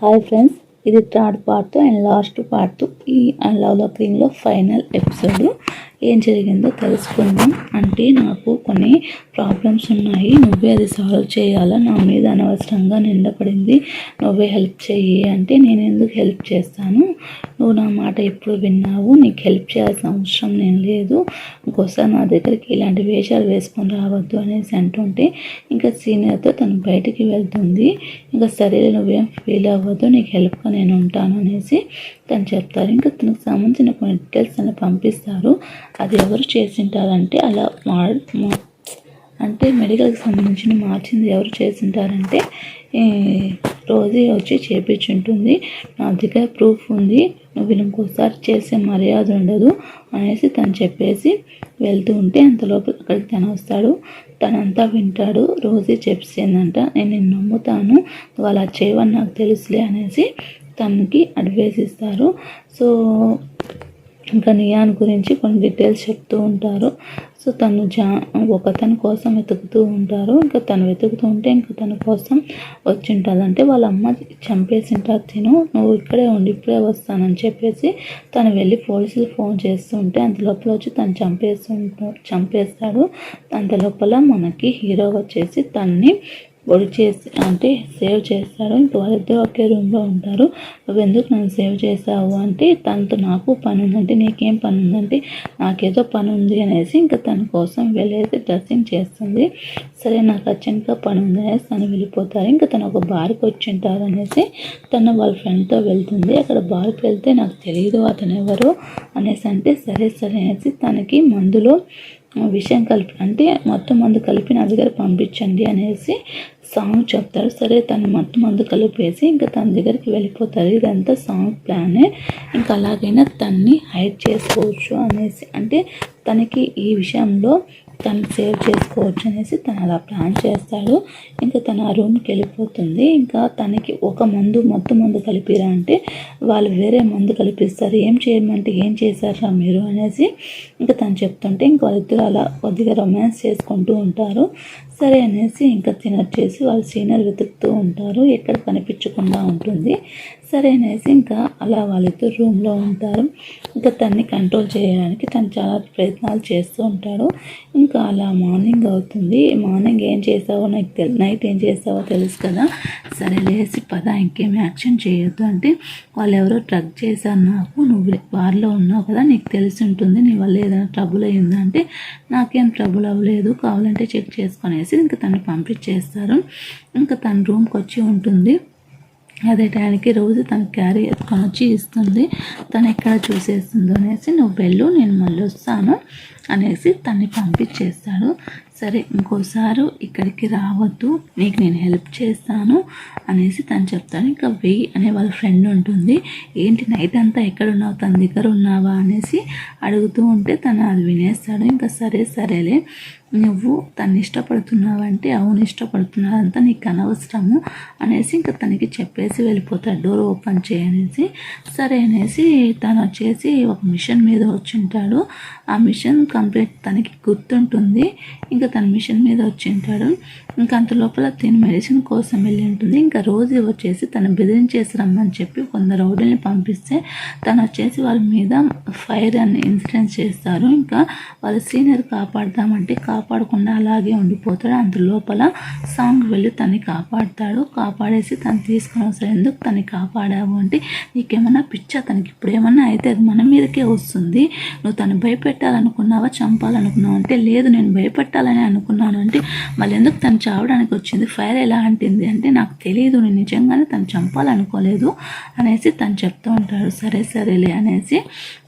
Hi friends, ఇది third part and last part. ఈ love క్వీన్లో final episode. ఏం జరిగిందో తెలుసుకుందాం. అంటే నాకు కొన్ని ప్రాబ్లమ్స్ ఉన్నాయి, నువ్వే అది సాల్వ్ చేయాలా, నా మీద అనవసరంగా నిందపడింది, నువ్వే హెల్ప్ చెయ్యి అంటే నేను ఎందుకు హెల్ప్ చేస్తాను, నువ్వు నా మాట ఎప్పుడు విన్నావు, నీకు హెల్ప్ చేయాల్సిన అవసరం నేను లేదు, ఇంకోసారి నా దగ్గరికి ఇలాంటి వేషాలు వేసుకొని రావద్దు అనేసి అంటుంటే ఇంకా సీనియర్తో తను బయటికి వెళ్తుంది. ఇంకా సరే నువ్వేం ఫీల్ అవ్వద్దు, నీకు హెల్ప్గా నేను ఉంటాను అనేసి తను చెప్తారు. ఇంకా తనకు సంబంధించిన కొన్ని డీటెయిల్స్ తను పంపిస్తారు. అది ఎవరు చేసింటారంటే అలా అంటే మెడికల్కి సంబంధించిన మార్చింది ఎవరు చేసింటారంటే రోజీ వచ్చి చేపించుంటుంది. నా దగ్గర ప్రూఫ్ ఉంది, నువ్వు ఇంకోసారి చేసే మర్యాద ఉండదు అనేసి తను చెప్పేసి వెళ్తూ ఉంటే అంతలోపు అక్కడికి తను వస్తాడు. తనంతా వింటాడు. రోజీ చెప్పేసిందంట, నేను నిన్ను నమ్ముతాను, నువ్వు అలా చేయవని నాకు తెలుసులే అనేసి తనకి అడ్వైస్ ఇస్తారు. సో ఇంకా నియాన్ గురించి కొన్ని డీటెయిల్స్ చెప్తూ ఉంటారు. సో తను ఒకతని కోసం వెతుకుతూ ఉంటారు. ఇంకా తను వెతుకుతూ ఉంటే ఇంకా తన కోసం వచ్చి ఉంటుంది. అంటే వాళ్ళ అమ్మ చంపేసింటారు, నువ్వు ఇక్కడే ఉండి ఇప్పుడే వస్తానని చెప్పేసి తను వెళ్ళి పోలీసులు ఫోన్ చేస్తూ ఉంటే అంత లోపల వచ్చి తను చంపేస్తాడు. అంత లోపల మనకి హీరో వచ్చేసి తన్ని ఒడి చేసి అంటే సేవ్ చేస్తాడు. ఇంకా వాళ్ళిద్దరూ ఒకే రూమ్లో ఉంటారు. నువ్వు ఎందుకు నన్ను సేవ్ చేసావు అంటే తనతో నాకు పని ఉందంటే, నీకేం పని ఉందంటే నాకేదో పని ఉంది అనేసి ఇంకా తన కోసం వెళ్ళేసి డ్రెస్సింగ్ చేస్తుంది. సరే నాకు అర్జెంట్గా పని ఉంది అనేసి తను వెళ్ళిపోతారు. ఇంకా తను ఒక బార్కి వచ్చి ఉంటారు అనేసి తను వాళ్ళ ఫ్రెండ్తో వెళ్తుంది. అక్కడ బార్కి వెళ్తే నాకు తెలియదు అతను ఎవరు అనేసి అంటే సరే అనేసి తనకి మందులో విషయం కలిపి అంటే మొత్తం మందు కలిపి నా దగ్గర పంపించండి అనేసి సాంగ్ చెప్తారు. సరే తను మొత్తం మందు కలిపేసి ఇంకా తన దగ్గరికి వెళ్ళిపోతారు. ఇదంతా సాంగ్ ప్లానే. ఇంకా అలాగైనా తన్ని హైడ్ చేసుకోవచ్చు అనేసి అంటే తనకి ఈ విషయంలో తను సేవ్ చేసుకోవచ్చు అనేసి తను అలా ప్లాన్ చేస్తాడు. ఇంకా తను ఆ రూమ్కి వెళ్ళిపోతుంది. ఇంకా తనకి ఒక మొత్తం మందు కలిపిరా అంటే వాళ్ళు వేరే మందు కలిపిస్తారు. ఏం చేయమంటే ఏం చేశారా మీరు అనేసి ఇంకా తను చెప్తుంటే ఇంకా వాళ్ళిద్దరు అలా కొద్దిగా రొమాన్స్ చేసుకుంటూ ఉంటారు. సరే అనేసి ఇంకా తినొచ్చేసి వాళ్ళు సీనియర్ వెతుకుతూ ఉంటారు, ఎక్కడ కనిపించకుండా ఉంటుంది. సరే అనేసి ఇంకా అలా వాళ్ళిద్దరు రూమ్లో ఉంటారు. ఇంకా తన్ని కంట్రోల్ చేయడానికి తను చాలా ప్రయత్నాలు చేస్తూ ఉంటాడు. ఇంకా అలా మార్నింగ్ అవుతుంది. మార్నింగ్ ఏం చేసావో నాకు నైట్ ఏం చేసావో తెలుసు కదా, సరే లేసి పద ఇంకేం యాక్షన్ చేయొద్దు అంటే వాళ్ళు ఎవరో డ్రగ్ చేశారు నాకు, నువ్వు బార్లో ఉన్నావు కదా నీకు తెలిసి ఉంటుంది, నీ వల్ల ఏదైనా ట్రబుల్ అయ్యిందా అంటే నాకేం ట్రబుల్ అవ్వలేదు, కావాలంటే చెక్ చేసుకునేసి ఇంకా తను పంపించేస్తారు. ఇంకా తన రూమ్కి వచ్చి ఉంటుంది. అదే టైంకి రోజు తన క్యారీ ఎత్తుకొని వచ్చి ఇస్తుంది. తను ఎక్కడ చూసేస్తుందో అనేసి నువ్వు వెళ్ళు, నేను మళ్ళీ వస్తాను అనేసి తన్ని పంపించేస్తాడు. సరే ఇంకోసారి ఇక్కడికి రావద్దు, నీకు నేను హెల్ప్ చేస్తాను అనేసి తను చెప్తాడు. ఇంకా వెయ్యి అనే వాళ్ళ ఫ్రెండ్ ఉంటుంది. ఏంటి నైట్ అంతా ఎక్కడున్నావు, తన దగ్గర ఉన్నావా అనేసి అడుగుతూ ఉంటే తను అది వినేస్తాడు. ఇంకా సరేలే నువ్వు తను ఇష్టపడుతున్నావంటే అవును ఇష్టపడుతున్నారంతా నీకు అనవసరము అనేసి ఇంకా తనకి చెప్పేసి వెళ్ళిపోతాడు, డోర్ ఓపెన్ చేయనేసి. సరే అనేసి తను వచ్చేసి ఒక మిషన్ మీద వచ్చింటాడు. ఆ మిషన్ కంప్లీట్ తనకి గుర్తుంటుంది. ఇంకా తన మిషన్ మీద వచ్చింటాడు. ఇంకా అంత లోపల తిని మెడిసిన్ కోసం వెళ్ళి ఉంటుంది. ఇంకా రోజు వచ్చేసి తను బెదిరించేసి రమ్మని చెప్పి కొందరు రౌడీని పంపిస్తే తను వచ్చేసి వాళ్ళ మీద ఫైర్ అని ఇన్సిడెంట్ చేస్తారు. ఇంకా వాళ్ళ సీనియర్ కాపాడదామంటే కాపాడకుండా అలాగే ఉండిపోతాడు. అంత లోపల సాంగ్ వెళ్ళి తన్ని కాపాడతాడు. కాపాడేసి తను తీసుకుని వస్తాడు. ఎందుకు తన్ని కాపాడావు అంటే నీకేమన్నా పిచ్చా, తనకి ఇప్పుడు ఏమన్నా అయితే అది మన మీదకే వస్తుంది, నువ్వు తను భయపెట్టాలనుకున్నావా చంపాలనుకున్నావు అంటే లేదు నేను భయపెట్టాలని అనుకున్నాను అంటే మళ్ళీ ఎందుకు తను చావడానికి వచ్చింది, ఫైర్ ఎలా అంటింది అంటే నాకు తెలియదు, నేను నిజంగానే తను చంపాలనుకోలేదు అనేసి తను చెప్తూ ఉంటాడు. సరేలే అనేసి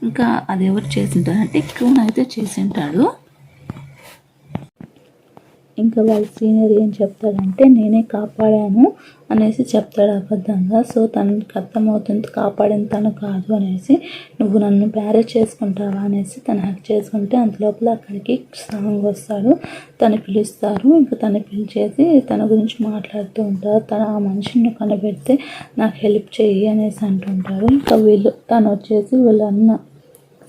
ఇంకా అది ఎవరు చేసింటారంటే క్రూన్ అయితే చేసింటాడు. ఇంకా వాళ్ళ సీనియర్ ఏం చెప్తాడంటే నేనే కాపాడాను అనేసి చెప్తాడు అబద్ధంగా. సో తనకి అర్థమవుతుంది కాపాడిన తను కాదు అనేసి. నువ్వు నన్ను మ్యారేజ్ చేసుకుంటావా అనేసి తను హక్ చేసుకుంటే అంత లోపల అక్కడికి సాంగ్ వస్తాడు. తను పిలుస్తారు. ఇంకా తను పిలిచేసి తన గురించి మాట్లాడుతూ ఉంటారు. తను ఆ మనిషిని కనిపెడితే నాకు హెల్ప్ చెయ్యి అనేసి అంటుంటారు. ఇంకా తను వచ్చేసి వీళ్ళ అన్న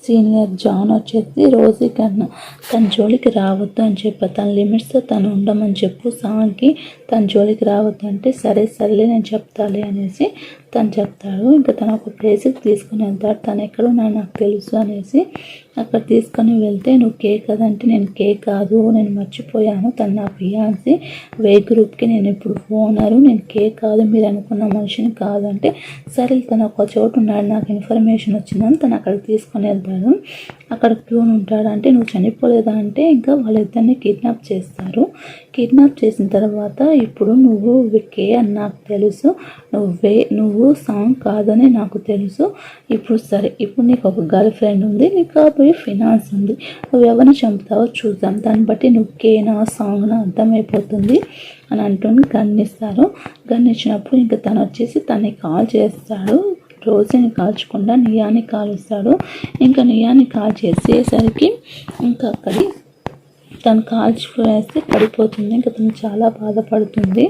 సీనియర్ జాన్ వచ్చేసి రోజీ కన్నా తన జోలికి రావద్దు అని చెప్పి తన లిమిట్స్తో తను ఉండమని చెప్పు సాంగ్కి తన జోలికి రావద్దు అంటే సరేలే నేను చెప్తాలే అనేసి తను చెప్తాడు. ఇంకా తను ఒక ప్లేస్కి తీసుకుని వెళ్తాడు. తను ఎక్కడున్నా నాకు తెలుసు అనేసి అక్కడ తీసుకొని వెళ్తే నువ్వు కేక్ కదంటే నేను కేక్ కాదు, నేను మర్చిపోయాను, తను నా ఫియాన్సీ, వే గ్రూప్కి నేను ఇప్పుడు ఓనరు, నేను కేక్ కాదు మీరు అనుకున్న మనిషిని కాదు అంటే సరే తను ఒక చోటు ఉన్నాడు నాకు ఇన్ఫర్మేషన్ వచ్చిందని తను అక్కడికి తీసుకొని వెళ్తాడు. అక్కడ ప్యూన్ ఉంటాడు. అంటే నువ్వు చనిపోలేదా అంటే ఇంకా వాళ్ళిద్దరిని కిడ్నాప్ చేస్తారు. కిడ్నాప్ చేసిన తర్వాత ఇప్పుడు నువ్వు కే అని నాకు తెలుసు, నువ్వు సాంగ్ కాదని నాకు తెలుసు, ఇప్పుడు సరే ఇప్పుడు నీకు ఒక గర్ల్ ఫ్రెండ్ ఉంది, నీకు కాబోయే ఫినాన్స్ ఉంది, నువ్వు ఎవరిని చంపుతావో చూద్దాం, దాన్ని బట్టి నువ్వు కేనా సాంగ్నా అర్థమైపోతుంది అని అంటూ గన్నిస్తారు. గన్నిచ్చినప్పుడు ఇంకా తను వచ్చేసి తనని కాల్ చేస్తాడు. రోజుని కాల్చకుండా నియాని కాలుస్తాడు. ఇంకా నియాని కాల్ చేసేసరికి ఇంకా తను కాల్చిపోయేస్తే పడిపోతుంది. ఇంకా తను చాలా బాధపడుతుంది.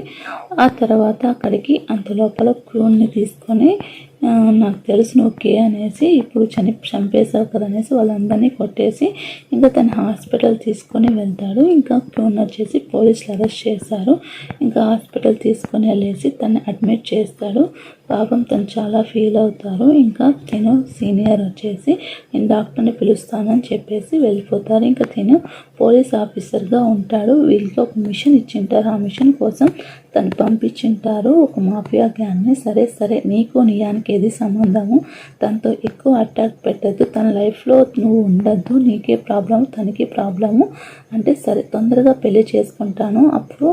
ఆ తర్వాత అక్కడికి అంత లోపల క్రూన్ని తీసుకొని నాకు తెలుసు ఓకే అనేసి ఇప్పుడు చంపేశావు కదా అనేసి వాళ్ళందరినీ కొట్టేసి ఇంకా తను హాస్పిటల్ తీసుకొని వెళ్తాడు. ఇంకా క్రూన్ వచ్చేసి పోలీసులు అరెస్ట్ చేశారు. ఇంకా హాస్పిటల్ తీసుకొని వెళ్ళేసి తను అడ్మిట్ చేస్తాడు. పాపం తను చాలా ఫీల్ అవుతారు. ఇంకా తిను సీనియర్ వచ్చేసి నేను డాక్టర్ని పిలుస్తానని చెప్పేసి వెళ్ళిపోతారు. ఇంకా తిను పోలీస్ ఆఫీసర్గా ఉంటాడు. వీళ్ళకి ఒక మిషన్ ఇచ్చింటారు. ఆ మిషన్ కోసం తను పంపించింటారు ఒక మాఫియా గ్యాంగ్ని. సరే నీకు నియానికి ఏది సంబంధము, తనతో ఎక్కువ అటాక్ పెట్టద్దు, తన లైఫ్లో నువ్వు ఉండద్దు, నీకే ప్రాబ్లము తనకి ప్రాబ్లము అంటే సరే తొందరగా పెళ్లి చేసుకుంటాను, అప్పుడు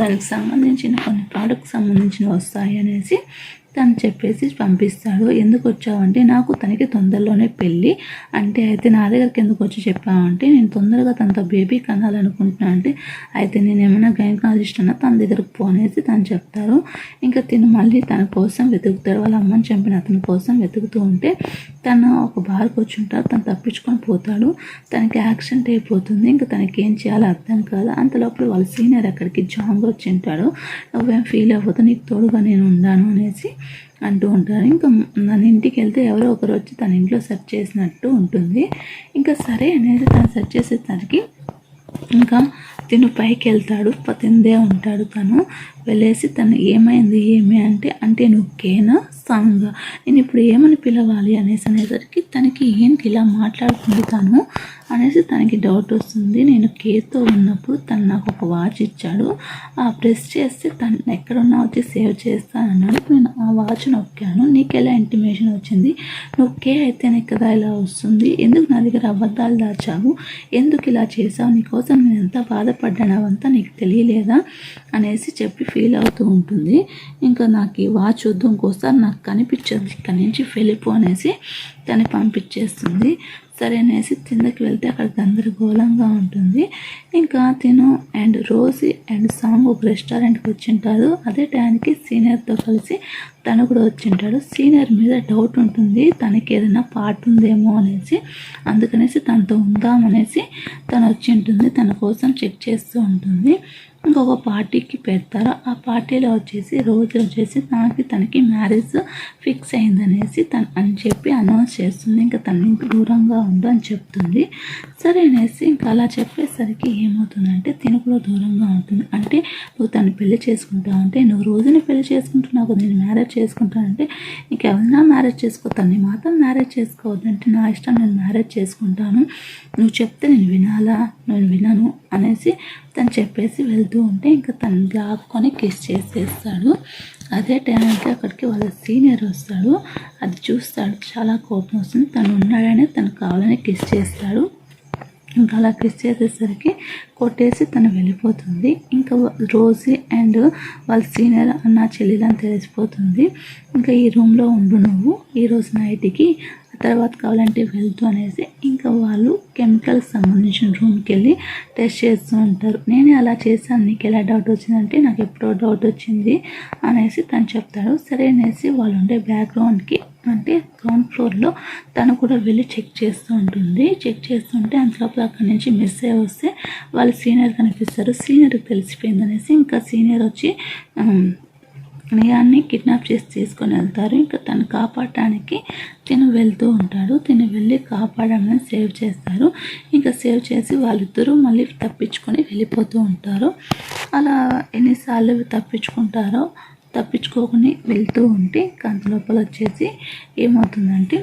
దానికి సంబంధించిన కొన్ని ప్రోడక్ట్స్ సంబంధించినవి వస్తాయి అనేసి తను చెప్పేసి పంపిస్తాడు. ఎందుకు వచ్చావంటే నాకు తనకి తొందరలోనే పెళ్ళి అంటే అయితే నా దగ్గరికి ఎందుకు వచ్చి చెప్పావంటే నేను తొందరగా తనతో బేబీ కనాలనుకుంటున్నాను అంటే అయితే నేను ఏమైనా గైనకాలజిస్ట్ అన్నా తన దగ్గరకు పోనేసి తను చెప్తారు. ఇంకా తిను మళ్ళీ తన కోసం వెతుకుతాడు. వాళ్ళ అమ్మని చంపిన అతని కోసం వెతుకుతూ ఉంటే తను ఒక బార్కి వచ్చి ఉంటారు. తను తప్పించుకొని పోతాడు. తనకి యాక్సిడెంట్ అయిపోతుంది. ఇంకా తనకి ఏం చేయాలో అర్థం కాదు. అంతలోపల వాళ్ళ సీనియర్ అక్కడికి జాంగ్ వచ్చి ఉంటాడు. నువ్వేం ఫీల్ అవ్వదు, నీకు తోడుగా నేను ఉన్నాను అనేసి అంటూ ఉంటారు. ఇంకా మన ఇంటికి వెళ్తే ఎవరో ఒకరు వచ్చి తన ఇంట్లో సెర్చ్ చేసినట్టు ఉంటుంది. ఇంకా సరే అనేది తను సెర్చ్ చేసేసరికి ఇంకా తిను పైకి వెళ్తాడు. తిందే ఉంటాడు. తను వెళ్ళేసి తను ఏమి అంటే నువ్వు కేనా సాంగ్, నేను ఇప్పుడు ఏమని పిలవాలి అనేసరికి తనకి ఏంటి ఇలా మాట్లాడుతుంది తను అనేసి తనకి డౌట్ వస్తుంది. నేను కేతో ఉన్నప్పుడు తను నాకు ఒక వాచ్ ఇచ్చాడు, ఆ ప్రెస్ చేస్తే తను ఎక్కడున్నా వచ్చి సేవ్ చేస్తానన్నాడు. నేను ఆ వాచ్ నొక్కాను, నీకు ఎలా ఇంటిమేషన్ వచ్చింది, నువ్వు కే అయితేనే కదా ఇలా వస్తుంది, ఎందుకు నా దగ్గర అబద్ధాలు దాచావు, ఎందుకు ఇలా చేసావు, నీకోసం నేను ఎంత బాధపడ్డాను అవంతా నీకు తెలియలేదా అనేసి చెప్పి ఫీల్ అవుతూ ఉంటుంది. ఇంకా నాకు ఈ వాచ్ వద్దు, ఇంకోసారి నాకు కనిపించదు, ఇక్కడి నుంచి వెళ్ళిపో అనేసి తను పంపించేస్తుంది. సరే అనేసి కిందకి వెళ్తే అక్కడ గందరగోళంగా ఉంటుంది. ఇంకా తిను అండ్ రోజీ అండ్ సాంగ్ ఒక రెస్టారెంట్కి వచ్చింటారు. అదే టైంకి సీనియర్తో కలిసి తను కూడా వచ్చింటాడు. సీనియర్ మీద డౌట్ ఉంటుంది, తనకి ఏదైనా పార్ట్ ఉందేమో అనేసి, అందుకనేసి తనతో ఉందామనేసి తను వచ్చి ఉంటుంది. తన కోసం చెక్ చేస్తూ ఉంటుంది. ఇంకొక పార్టీకి పెడతారు. ఆ పార్టీలో వచ్చేసి రోజు వచ్చేసి తనకి మ్యారేజ్ ఫిక్స్ అయిందనేసి అని చెప్పి అనౌన్స్ చేస్తుంది. ఇంకా తను ఇంక దూరంగా ఉండు అని చెప్తుంది. సరే అనేసి ఇంకా అలా చెప్పేసరికి ఏమవుతుందంటే తిను కూడా దూరంగా ఉంటుంది. అంటే నువ్వు తను పెళ్లి చేసుకుంటావు అంటే నువ్వు రోజుని పెళ్లి చేసుకుంటున్నావు, నేను మ్యారేజ్ చేసుకుంటానంటే ఇంకెవరైనా మ్యారేజ్ చేసుకోతాను, నీ మాత్రం మ్యారేజ్ చేసుకోవద్దంటే నా ఇష్టం, నేను మ్యారేజ్ చేసుకుంటాను, నువ్వు చెప్తే నేను వినాలా, నేను వినను అనేసి తను చెప్పేసి వెళ్తూ ఉంటే ఇంకా తను లాక్కొని కిస్ చేసేస్తాడు. అదే టైంకి అక్కడికి వాళ్ళ సీనియర్ వస్తాడు. అది చూస్తాడు, చాలా కోపం వస్తుంది. తను ఉన్నాడనే తను కావాలని కిస్ చేస్తాడు. ఇంకా అలా కిస్ చేసేసరికి కొట్టేసి తను వెళ్ళిపోతుంది. ఇంకా రోజీ అండ్ వాళ్ళ సీనియర్ అన్న చెల్లెలని తెలిసిపోతుంది. ఇంకా ఈ రూమ్లో ఉండు నువ్వు ఈరోజు నైట్కి, తర్వాత కావాలంటే వెళ్తూ అనేసి ఇంకా వాళ్ళు కెమికల్కి సంబంధించిన రూమ్కి వెళ్ళి టెస్ట్ చేస్తూ ఉంటారు. నేనే అలా చేశాను, నీకు ఎలా డౌట్ వచ్చిందంటే నాకు ఎప్పుడో డౌట్ వచ్చింది అనేసి తను చెప్తాడు. సరే అనేసి వాళ్ళు ఉండే బ్యాక్గ్రౌండ్కి అంటే గ్రౌండ్ ఫ్లోర్లో తను కూడా వెళ్ళి చెక్ చేస్తూ ఉంటుంది. చెక్ చేస్తుంటే అంతలోపల అక్కడి నుంచి మిస్ అయ్యి వస్తే వాళ్ళు సీనియర్ కనిపిస్తారు. సీనియర్కి తెలిసిపోయింది అనేసి ఇంకా సీనియర్ వచ్చి నియాన్ని కిడ్నాప్ చేసి తీసుకొని వెళ్తారు. ఇంకా తను కాపాడటానికి తిను వెళ్తూ ఉంటాడు. తిను వెళ్ళి కాపాడమని సేవ్ చేస్తారు. ఇంకా సేవ్ చేసి వాళ్ళిద్దరూ మళ్ళీ తప్పించుకొని వెళ్ళిపోతూ ఉంటారు. అలా ఎన్నిసార్లు తప్పించుకోకుండా వెళ్తూ ఉంటే అంత లోపల వచ్చేసి ఏమవుతుందంటే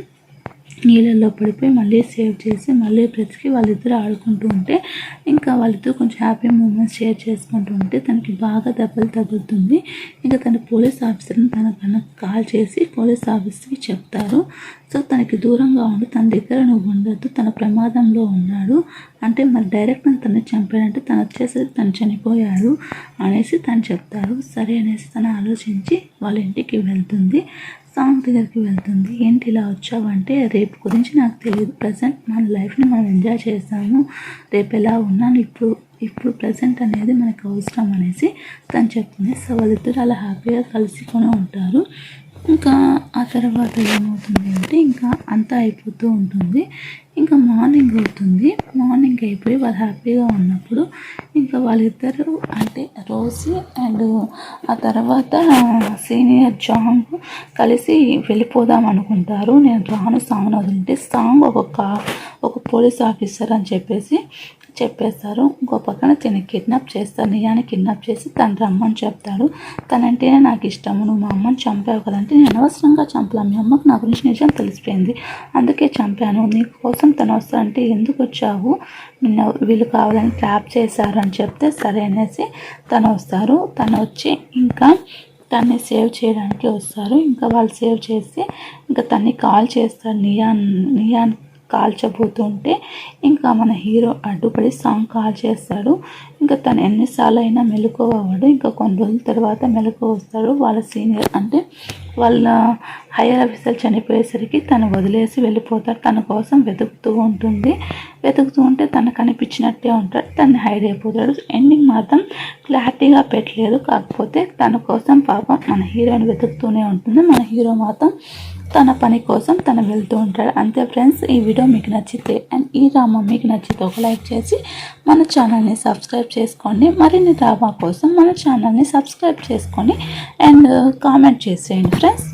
నీళ్ళల్లో పడిపోయి మళ్ళీ సేవ్ చేసి మళ్ళీ బ్రతికి వాళ్ళిద్దరు ఆడుకుంటూ ఉంటే ఇంకా వాళ్ళిద్దరు కొంచెం హ్యాపీ మూమెంట్స్ షేర్ చేసుకుంటూ ఉంటే తనకి బాగా దెబ్బలు తగులుతుంది. ఇంకా తన పోలీస్ ఆఫీసర్ని తనకన్నా కాల్ చేసి పోలీస్ ఆఫీసర్కి చెప్తారు. సో తనకి దూరంగా ఉండి తన దగ్గర నువ్వు ఉండొద్దు, తన ప్రమాదంలో ఉన్నాడు అంటే మరి డైరెక్ట్ తను చంపాడంటే తను వచ్చేసి తను చనిపోయాడు అనేసి తను చెప్తారు. సరే అనేసి తను ఆలోచించి వాళ్ళ ఇంటికి వెళ్తుంది. సాంగ్ దగ్గరికి వెళ్తుంది. ఏంటి ఇలా వచ్చావంటే రేపు గురించి నాకు తెలియదు, ప్రజెంట్ మన లైఫ్ని మనం ఎంజాయ్ చేస్తాము, రేపు ఎలా ఉన్నాను ఇప్పుడు ప్రజెంట్ అనేది మనకు అవసరం అనేసి తను చెప్తుంది. సో వాళ్ళిద్దరు అలా హ్యాపీగా కలుసుకొని ఉంటారు. ఇంకా ఆ తర్వాత ఏమవుతుంది అంటే ఇంకా అంతా అయిపోతూ ఉంటుంది. ఇంకా మార్నింగ్ అవుతుంది. మార్నింగ్ అయిపోయి వాళ్ళు హ్యాపీగా ఉన్నప్పుడు ఇంకా వాళ్ళిద్దరూ అంటే రోసి అండ్ ఆ తర్వాత సీనియర్ జాంగ్ కలిసి వెళ్ళిపోదాం అనుకుంటారు. నేను రాను సాంగ్ వదిలింటే సాంగ్ ఒక పోలీస్ ఆఫీసర్ అని చెప్పేస్తారు. ఇంకో పక్కన తిని కిడ్నాప్ చేస్తారు. నియాని కిడ్నాప్ చేసి తను రమ్మని చెప్తాడు. తనంటేనే నాకు ఇష్టము, నువ్వు మా అమ్మని చంపావు కదంటే నేను అనవసరంగా చంపలా, మీ అమ్మకు నా గురించి నిజం తెలిసిపోయింది అందుకే చంపాను, నీకోసం తను వస్తానంటే ఎందుకు వచ్చావు, నిన్న వీళ్ళు కావాలని ట్రాప్ చేశారు అని చెప్తే సరే అనేసి తను వస్తారు. తను వచ్చి ఇంకా తన్ని సేవ్ చేయడానికి వస్తారు. ఇంకా వాళ్ళు సేవ్ చేసి ఇంకా తన్ని కాల్ చేస్తారు. నియాన్ కాల్చబోతుంటే ఇంకా మన హీరో అడ్డుపడి సాంగ్ కాల్ చేస్తాడు. ఇంకా తను ఎన్నిసార్లు అయినా మెలకువవాడు. ఇంకా కొన్ని రోజుల తర్వాత మెలకువ వస్తాడు. వాళ్ళ సీనియర్ అంటే వాళ్ళ హైయర్ ఆఫీసర్ చనిపోయేసరికి తను వదిలేసి వెళ్ళిపోతాడు. తన కోసం వెతుకుతూ ఉంటే తను కనిపించినట్టే ఉంటాడు. తను హైడ్ అయిపోతాడు. ఎండింగ్ మాత్రం క్లారిటీగా పెట్టలేదు. కాకపోతే తన కోసం పాపం మన హీరోని వెతుకుతూనే ఉంటుంది. మన హీరో మాత్రం తన పని కోసం తను వెళ్తూ ఉంటాడు. అంతే ఫ్రెండ్స్, ఈ వీడియో మీకు నచ్చితే అండ్ ఈ డ్రామా మీకు నచ్చితే ఒక లైక్ చేసి మన ఛానల్ని సబ్స్క్రైబ్ చేసుకోండి. మరిన్ని డ్రామా కోసం మన ఛానల్ని సబ్స్క్రైబ్ చేసుకొని అండ్ కామెంట్ చేసేయండి ఫ్రెండ్స్.